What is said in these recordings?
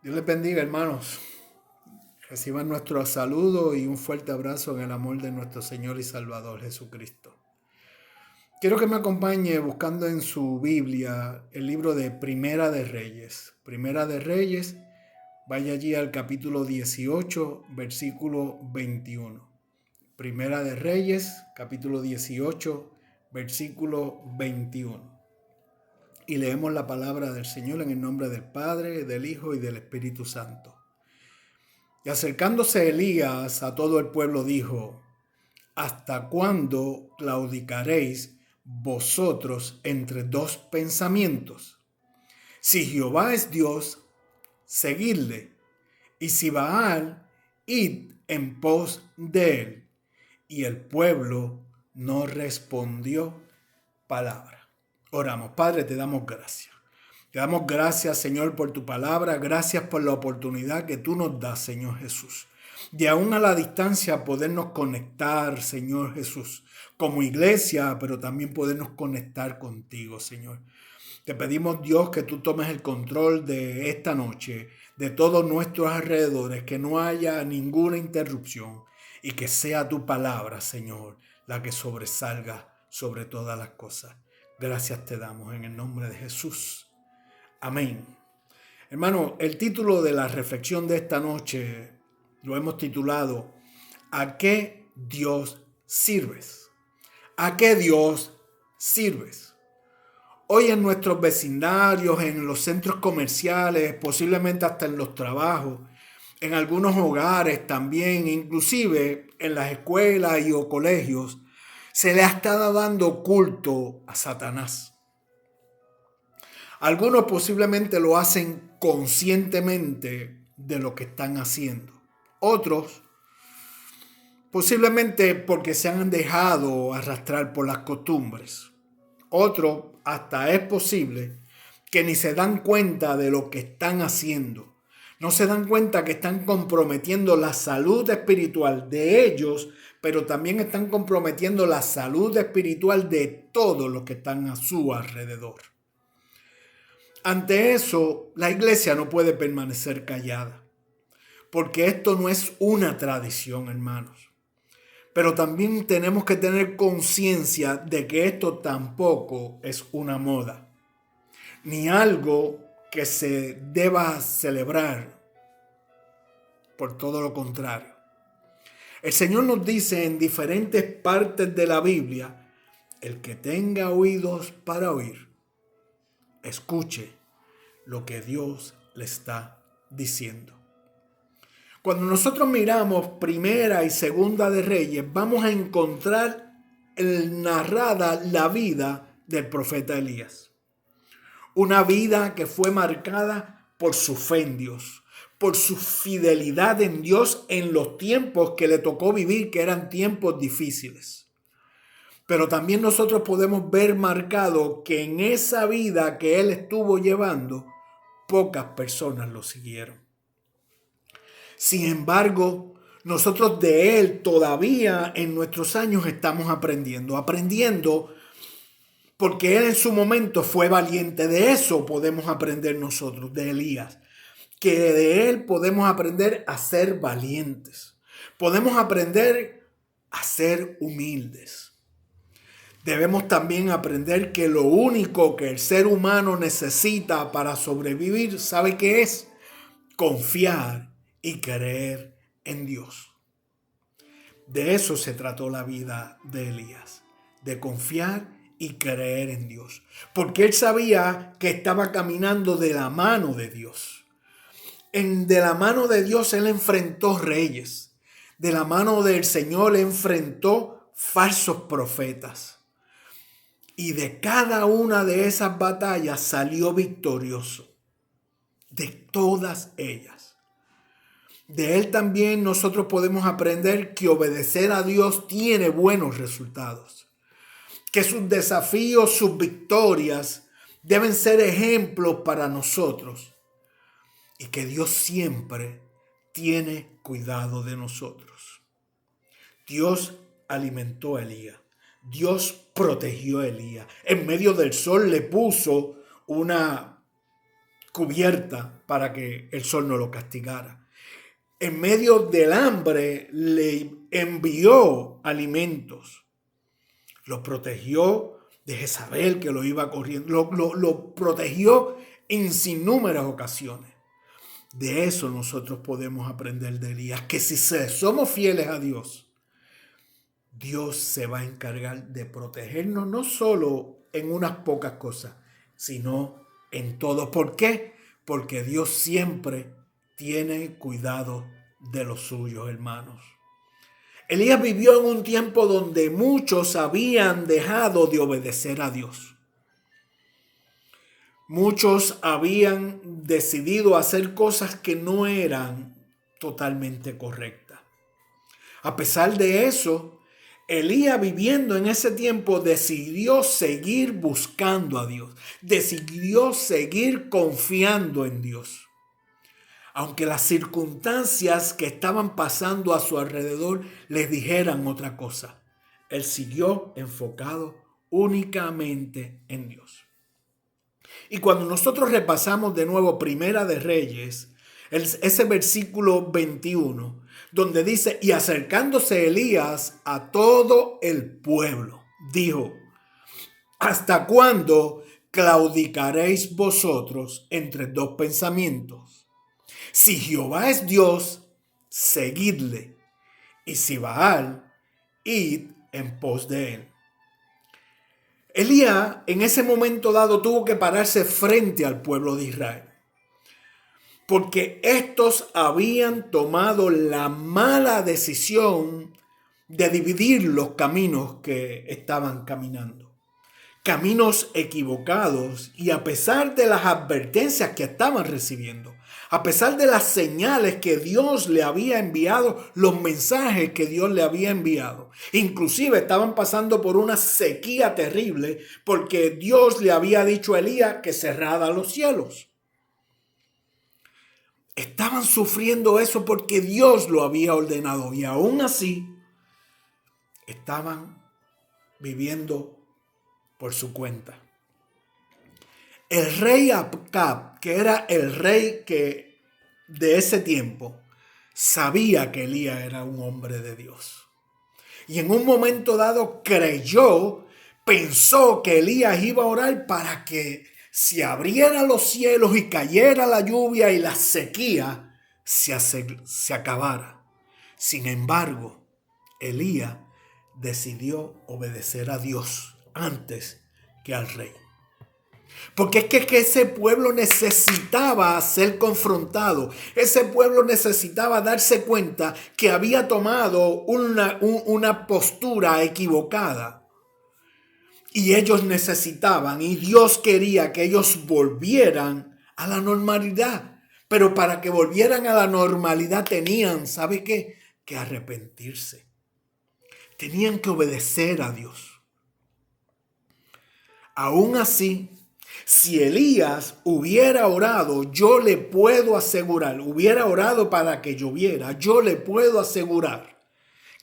Dios les bendiga, hermanos. Reciban nuestro saludo y un fuerte abrazo en el amor de nuestro Señor y Salvador Jesucristo. Quiero que me acompañe buscando en su Biblia el libro de Primera de Reyes. Primera de Reyes, vaya allí al capítulo 18, versículo 21. Primera de Reyes, capítulo 18, versículo 21. Y leemos la palabra del Señor en el nombre del Padre, del Hijo y del Espíritu Santo. Y acercándose Elías a todo el pueblo dijo: ¿Hasta cuándo claudicaréis vosotros entre dos pensamientos? Si Jehová es Dios, seguidle, y si Baal, id en pos de él. Y el pueblo no respondió palabra. Oramos. Padre, te damos gracias. Te damos gracias, Señor, por tu palabra. Gracias por la oportunidad que tú nos das, Señor Jesús, de aún a la distancia podernos conectar, Señor Jesús, como iglesia, pero también podernos conectar contigo, Señor. Te pedimos, Dios, que tú tomes el control de esta noche, de todos nuestros alrededores, que no haya ninguna interrupción y que sea tu palabra, Señor, la que sobresalga sobre todas las cosas. Gracias te damos en el nombre de Jesús. Amén. Hermano, el título de la reflexión de esta noche lo hemos titulado ¿A qué Dios sirves? ¿A qué Dios sirves? Hoy en nuestros vecindarios, en los centros comerciales, posiblemente hasta en los trabajos, en algunos hogares también, inclusive en las escuelas y o colegios, se le ha estado dando culto a Satanás. Algunos posiblemente lo hacen conscientemente de lo que están haciendo. Otros posiblemente porque se han dejado arrastrar por las costumbres. Otros hasta es posible que ni se dan cuenta de lo que están haciendo. No se dan cuenta que están comprometiendo la salud espiritual de ellos, pero también están comprometiendo la salud espiritual de todos los que están a su alrededor. Ante eso, la iglesia no puede permanecer callada, porque esto no es una tradición, hermanos. Pero también tenemos que tener conciencia de que esto tampoco es una moda, ni algo que se deba celebrar. Por todo lo contrario. El Señor nos dice en diferentes partes de la Biblia: el que tenga oídos para oír, escuche lo que Dios le está diciendo. Cuando nosotros miramos Primera y Segunda de Reyes, vamos a encontrar narrada la vida del profeta Elías. Una vida que fue marcada por su fe en Dios, por su fidelidad en Dios en los tiempos que le tocó vivir, que eran tiempos difíciles. Pero también nosotros podemos ver marcado que en esa vida que él estuvo llevando, pocas personas lo siguieron. Sin embargo, nosotros de él todavía en nuestros años estamos aprendiendo porque él en su momento fue valiente. De eso podemos aprender nosotros, de Elías, que de él podemos aprender a ser valientes. Podemos aprender a ser humildes. Debemos también aprender que lo único que el ser humano necesita para sobrevivir, ¿sabe qué es? Confiar y creer en Dios. De eso se trató la vida de Elías, de confiar y creer en Dios, porque él sabía que estaba caminando de la mano de Dios. De la mano de Dios él enfrentó reyes, de la mano del Señor enfrentó falsos profetas, y de cada una de esas batallas salió victorioso, de todas ellas. De él también nosotros podemos aprender que obedecer a Dios tiene buenos resultados, que sus desafíos, sus victorias deben ser ejemplos para nosotros y que Dios siempre tiene cuidado de nosotros. Dios alimentó a Elías, Dios protegió a Elías, en medio del sol le puso una cubierta para que el sol no lo castigara. En medio del hambre le envió alimentos. Lo protegió de Jezabel, que lo iba corriendo. Lo protegió en innúmeras ocasiones. De eso nosotros podemos aprender de Elías, que si somos fieles a Dios, Dios se va a encargar de protegernos no solo en unas pocas cosas, sino en todo. ¿Por qué? Porque Dios siempre tiene cuidado de los suyos, hermanos. Elías vivió en un tiempo donde muchos habían dejado de obedecer a Dios. Muchos habían decidido hacer cosas que no eran totalmente correctas. A pesar de eso, Elías, viviendo en ese tiempo, decidió seguir buscando a Dios. Decidió seguir confiando en Dios. Aunque las circunstancias que estaban pasando a su alrededor les dijeran otra cosa, él siguió enfocado únicamente en Dios. Y cuando nosotros repasamos de nuevo Primera de Reyes, ese versículo 21, donde dice, y acercándose Elías a todo el pueblo, dijo, ¿hasta cuándo claudicaréis vosotros entre dos pensamientos? Si Jehová es Dios, seguidle, y si Baal, id en pos de él. Elías en ese momento dado tuvo que pararse frente al pueblo de Israel, porque estos habían tomado la mala decisión de dividir los caminos que estaban caminando. Caminos equivocados, y a pesar de las advertencias que estaban recibiendo, a pesar de las señales que Dios le había enviado, los mensajes que Dios le había enviado, inclusive estaban pasando por una sequía terrible porque Dios le había dicho a Elías que cerrara los cielos. Estaban sufriendo eso porque Dios lo había ordenado, y aún así estaban viviendo por su cuenta. El rey Acab, que era el rey de ese tiempo, sabía que Elías era un hombre de Dios. Y en un momento dado pensó que Elías iba a orar para que se abrieran los cielos y cayera la lluvia y la sequía se acabara. Sin embargo, Elías decidió obedecer a Dios antes que al rey. Porque es que ese pueblo necesitaba ser confrontado. Ese pueblo necesitaba darse cuenta que había tomado una postura equivocada. Y ellos necesitaban, y Dios quería que ellos volvieran a la normalidad. Pero para que volvieran a la normalidad tenían, ¿sabe qué? Que arrepentirse. Tenían que obedecer a Dios. Aún así, si Elías hubiera orado, yo le puedo asegurar, hubiera orado para que lloviera, yo le puedo asegurar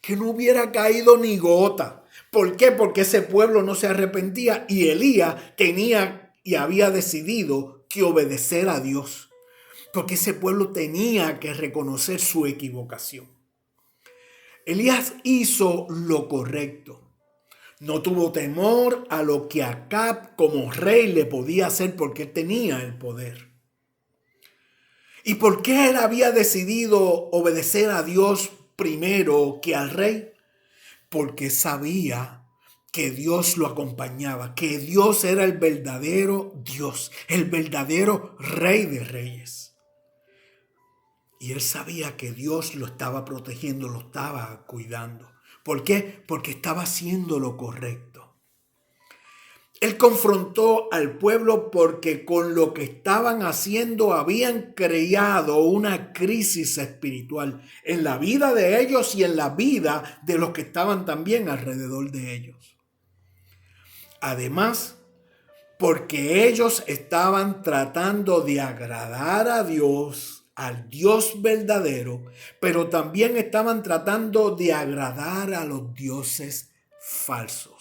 que no hubiera caído ni gota. ¿Por qué? Porque ese pueblo no se arrepentía y Elías tenía y había decidido que obedecer a Dios. Porque ese pueblo tenía que reconocer su equivocación. Elías hizo lo correcto. No tuvo temor a lo que Acab como rey le podía hacer porque tenía el poder. ¿Y por qué él había decidido obedecer a Dios primero que al rey? Porque sabía que Dios lo acompañaba, que Dios era el verdadero Dios, el verdadero Rey de Reyes. Y él sabía que Dios lo estaba protegiendo, lo estaba cuidando. ¿Por qué? Porque estaba haciendo lo correcto. Él confrontó al pueblo porque con lo que estaban haciendo habían creado una crisis espiritual en la vida de ellos y en la vida de los que estaban también alrededor de ellos. Además, porque ellos estaban tratando de agradar a Dios, al Dios verdadero, pero también estaban tratando de agradar a los dioses falsos.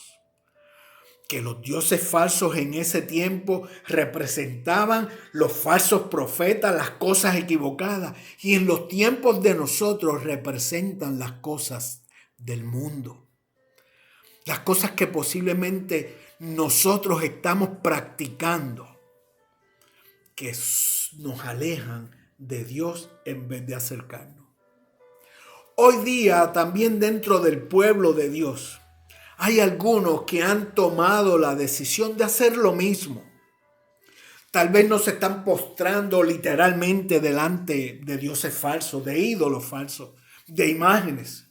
que los dioses falsos en ese tiempo representaban los falsos profetas, las cosas equivocadas, y en los tiempos de nosotros representan las cosas del mundo. Las cosas que posiblemente nosotros estamos practicando, que nos alejan de Dios en vez de acercarnos. Hoy día también dentro del pueblo de Dios hay algunos que han tomado la decisión de hacer lo mismo. Tal vez no se están postrando literalmente delante de dioses falsos, de ídolos falsos, de imágenes,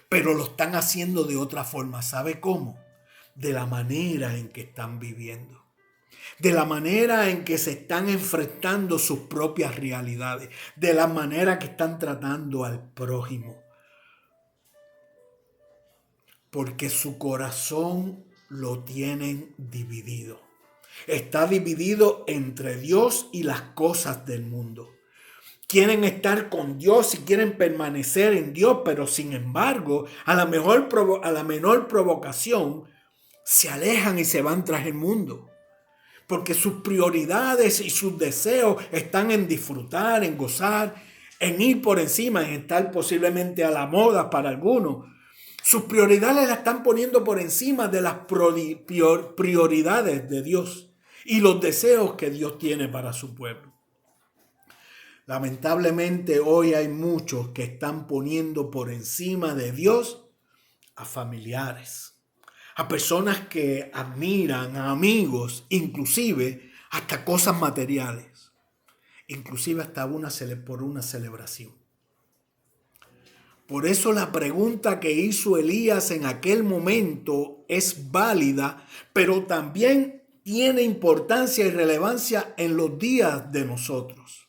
pero lo están haciendo de otra forma. ¿Sabe cómo? De la manera en que están viviendo, de la manera en que se están enfrentando sus propias realidades, de la manera que están tratando al prójimo. Porque su corazón lo tienen dividido. Está dividido entre Dios y las cosas del mundo. Quieren estar con Dios y quieren permanecer en Dios, pero sin embargo, a la menor provocación, se alejan y se van tras el mundo. Porque sus prioridades y sus deseos están en disfrutar, en gozar, en ir por encima, en estar posiblemente a la moda para algunos. Sus prioridades las están poniendo por encima de las prioridades de Dios y los deseos que Dios tiene para su pueblo. Lamentablemente hoy hay muchos que están poniendo por encima de Dios a familiares, a personas que admiran, a amigos, inclusive hasta cosas materiales, inclusive hasta por una celebración. Por eso la pregunta que hizo Elías en aquel momento es válida, pero también tiene importancia y relevancia en los días de nosotros.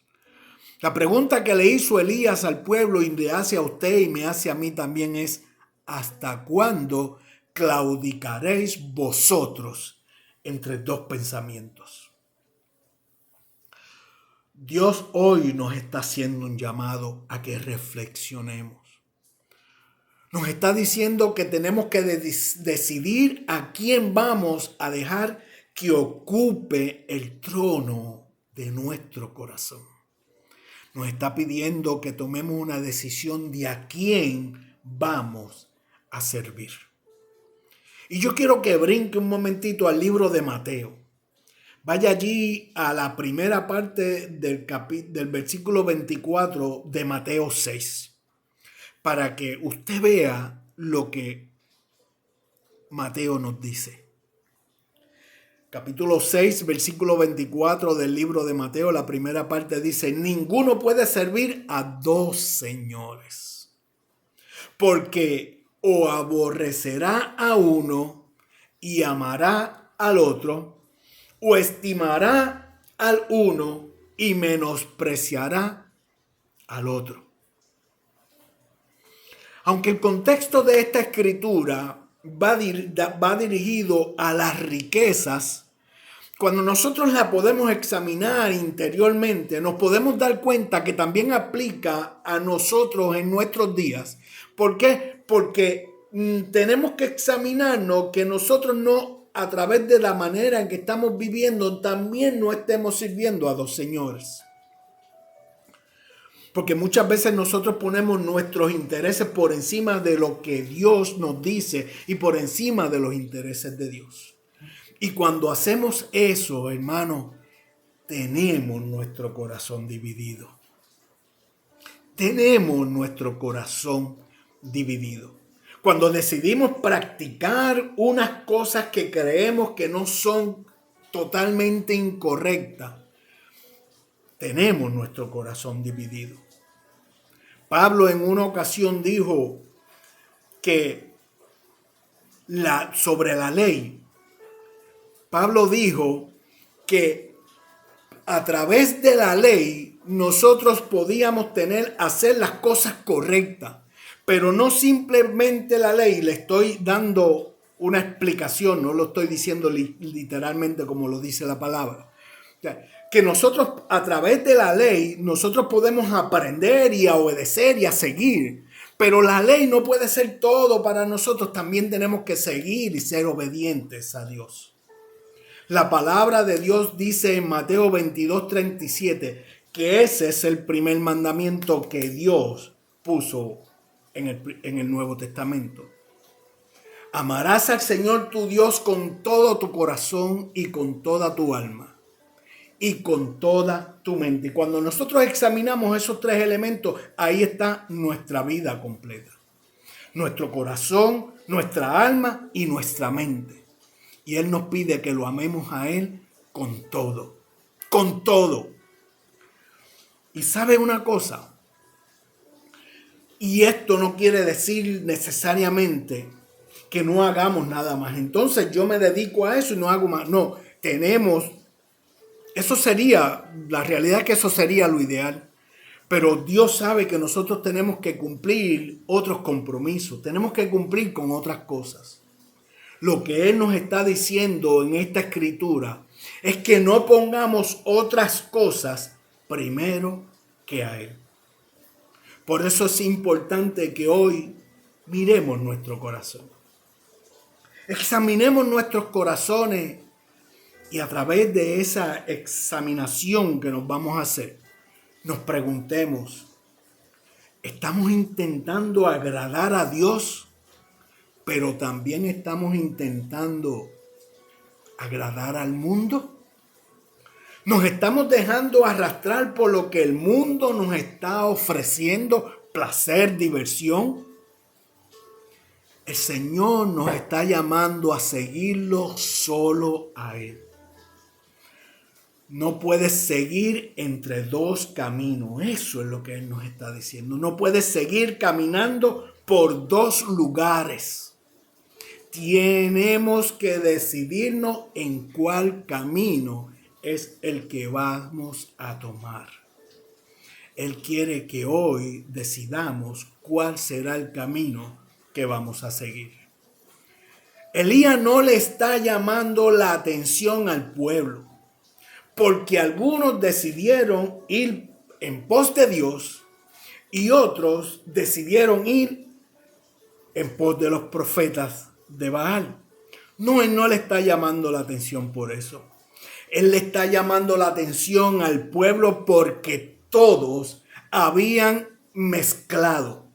La pregunta que le hizo Elías al pueblo y le hace a usted y me hace a mí también es: ¿hasta cuándo claudicaréis vosotros entre dos pensamientos? Dios hoy nos está haciendo un llamado a que reflexionemos. Nos está diciendo que tenemos que decidir a quién vamos a dejar que ocupe el trono de nuestro corazón. Nos está pidiendo que tomemos una decisión de a quién vamos a servir. Y yo quiero que brinque un momentito al libro de Mateo. Vaya allí a la primera parte del versículo 24 de Mateo 6. Para que usted vea lo que Mateo nos dice. Capítulo 6, versículo 24 del libro de Mateo, la primera parte dice: ninguno puede servir a dos señores, porque o aborrecerá a uno y amará al otro, o estimará al uno y menospreciará al otro. Aunque el contexto de esta escritura va dirigido a las riquezas, cuando nosotros la podemos examinar interiormente, nos podemos dar cuenta que también aplica a nosotros en nuestros días. ¿Por qué? Porque tenemos que examinarnos que nosotros no, a través de la manera en que estamos viviendo, también no estemos sirviendo a dos señores. Porque muchas veces nosotros ponemos nuestros intereses por encima de lo que Dios nos dice y por encima de los intereses de Dios. Y cuando hacemos eso, hermano, tenemos nuestro corazón dividido. Tenemos nuestro corazón dividido. Cuando decidimos practicar unas cosas que creemos que no son totalmente incorrectas, tenemos nuestro corazón dividido. Pablo en una ocasión dijo que sobre la ley, Pablo dijo que a través de la ley nosotros podíamos hacer las cosas correctas, pero no simplemente la ley. Le estoy dando una explicación, no lo estoy diciendo literalmente como lo dice la palabra. O sea, que nosotros a través de la ley, nosotros podemos aprender y a obedecer y a seguir, Pero la ley no puede ser todo para nosotros. También tenemos que seguir y ser obedientes a Dios. La palabra de Dios dice en Mateo 22:37 que ese es el primer mandamiento que Dios puso en el Nuevo Testamento. Amarás al Señor tu Dios con todo tu corazón y con toda tu alma y con toda tu mente. Y cuando nosotros examinamos esos tres elementos, ahí está nuestra vida completa. Nuestro corazón, nuestra alma y nuestra mente. Y Él nos pide que lo amemos a Él con todo. Con todo. Y ¿sabe una cosa? Y esto no quiere decir necesariamente que no hagamos nada más. Entonces yo me dedico a eso y no hago más. No, eso sería, la realidad es que eso sería lo ideal. Pero Dios sabe que nosotros tenemos que cumplir otros compromisos. Tenemos que cumplir con otras cosas. Lo que Él nos está diciendo en esta escritura es que no pongamos otras cosas primero que a Él. Por eso es importante que hoy miremos nuestro corazón. Examinemos nuestros corazones y a través de esa examinación que nos vamos a hacer, nos preguntemos, ¿estamos intentando agradar a Dios? Pero también estamos intentando agradar al mundo. Nos estamos dejando arrastrar por lo que el mundo nos está ofreciendo, placer, diversión. El Señor nos está llamando a seguirlo solo a Él. No puedes seguir entre dos caminos. Eso es lo que Él nos está diciendo. No puedes seguir caminando por dos lugares. Tenemos que decidirnos en cuál camino es el que vamos a tomar. Él quiere que hoy decidamos cuál será el camino que vamos a seguir. Elías no le está llamando la atención al pueblo, porque algunos decidieron ir en pos de Dios y otros decidieron ir en pos de los profetas de Baal. No, Él no le está llamando la atención por eso. Él le está llamando la atención al pueblo porque todos habían mezclado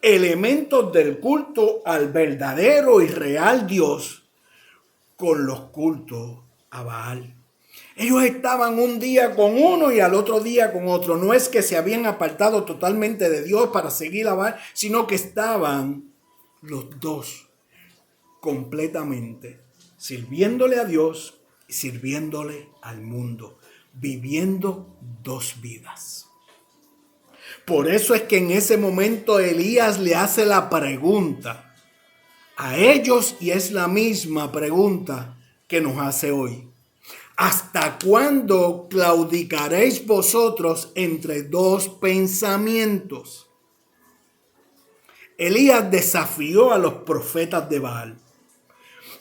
elementos del culto al verdadero y real Dios con los cultos a Baal. Ellos estaban un día con uno y al otro día con otro. No es que se habían apartado totalmente de Dios para seguir a Baal, sino que estaban los dos completamente sirviéndole a Dios y sirviéndole al mundo, viviendo dos vidas. Por eso es que en ese momento Elías le hace la pregunta a ellos y es la misma pregunta que nos hace hoy. ¿Hasta cuándo claudicaréis vosotros entre dos pensamientos? Elías desafió a los profetas de Baal.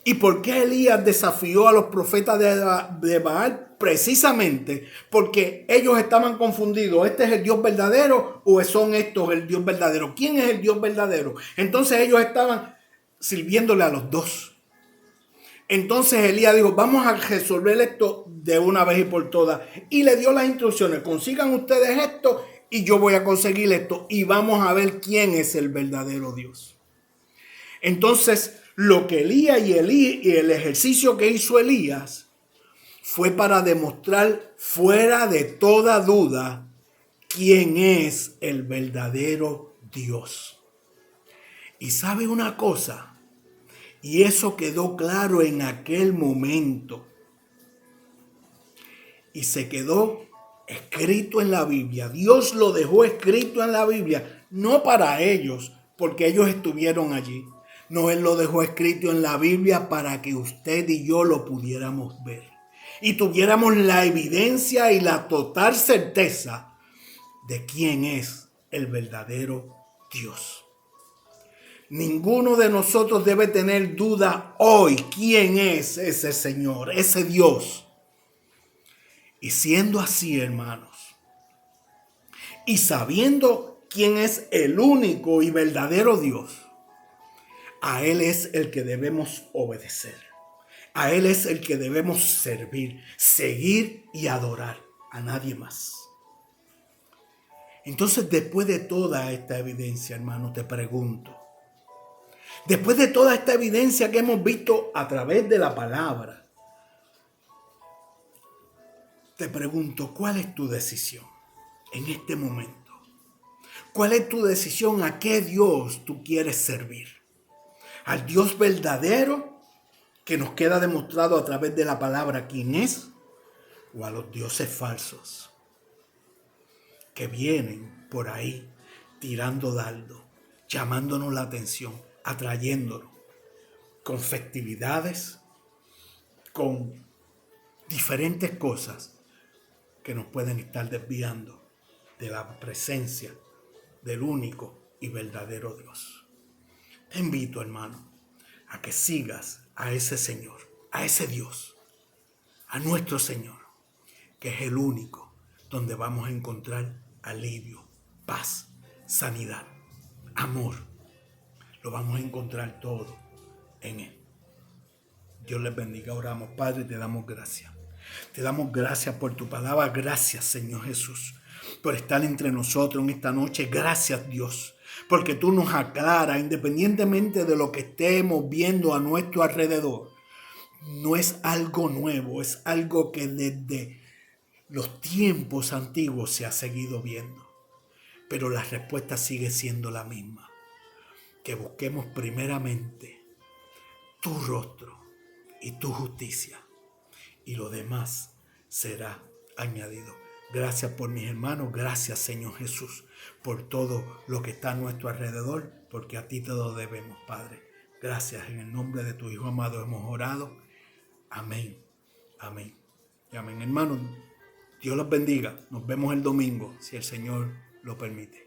¿Y por qué Elías desafió a los profetas de Baal? Precisamente porque ellos estaban confundidos. ¿Este es el Dios verdadero o son estos el Dios verdadero? ¿Quién es el Dios verdadero? Entonces ellos estaban sirviéndole a los dos. Entonces Elías dijo, vamos a resolver esto de una vez y por todas. Y le dio las instrucciones, consigan ustedes esto y yo voy a conseguir esto. Y vamos a ver quién es el verdadero Dios. Entonces, lo que Elías y el ejercicio que hizo Elías fue para demostrar fuera de toda duda quién es el verdadero Dios. Y sabe una cosa, y eso quedó claro en aquel momento. Y se quedó escrito en la Biblia. Dios lo dejó escrito en la Biblia, no para ellos, porque ellos estuvieron allí. No, Él lo dejó escrito en la Biblia para que usted y yo lo pudiéramos ver. Y tuviéramos la evidencia y la total certeza de quién es el verdadero Dios. Ninguno de nosotros debe tener duda hoy quién es ese Señor, ese Dios. Y siendo así, hermanos, y sabiendo quién es el único y verdadero Dios, a Él es el que debemos obedecer. A Él es el que debemos servir, seguir y adorar, a nadie más. Entonces, después de toda esta evidencia, hermano, te pregunto, después de toda esta evidencia que hemos visto a través de la palabra, te pregunto, ¿cuál es tu decisión en este momento? ¿Cuál es tu decisión? ¿A qué Dios tú quieres servir? ¿Al Dios verdadero que nos queda demostrado a través de la palabra quién es? ¿O a los dioses falsos que vienen por ahí tirando dardos, llamándonos la atención, atrayéndonos con festividades, con diferentes cosas que nos pueden estar desviando de la presencia del único y verdadero Dios? Te invito, hermano, a que sigas a ese Señor, a ese Dios, a nuestro Señor, que es el único donde vamos a encontrar alivio, paz, sanidad, amor. Lo vamos a encontrar todo en Él. Dios les bendiga. Oramos. Padre, te damos gracias. Te damos gracias por tu palabra. Gracias, Señor Jesús, por estar entre nosotros en esta noche. Gracias, Dios, porque tú nos aclaras, independientemente de lo que estemos viendo a nuestro alrededor. No es algo nuevo, es algo que desde los tiempos antiguos se ha seguido viendo. Pero la respuesta sigue siendo la misma. Que busquemos primeramente tu rostro y tu justicia, y lo demás será añadido. Gracias por mis hermanos, gracias, Señor Jesús, por todo lo que está a nuestro alrededor, porque a ti te lo debemos, Padre. Gracias, en el nombre de tu Hijo amado hemos orado. Amén, amén y amén. Hermanos, Dios los bendiga. Nos vemos el domingo, si el Señor lo permite.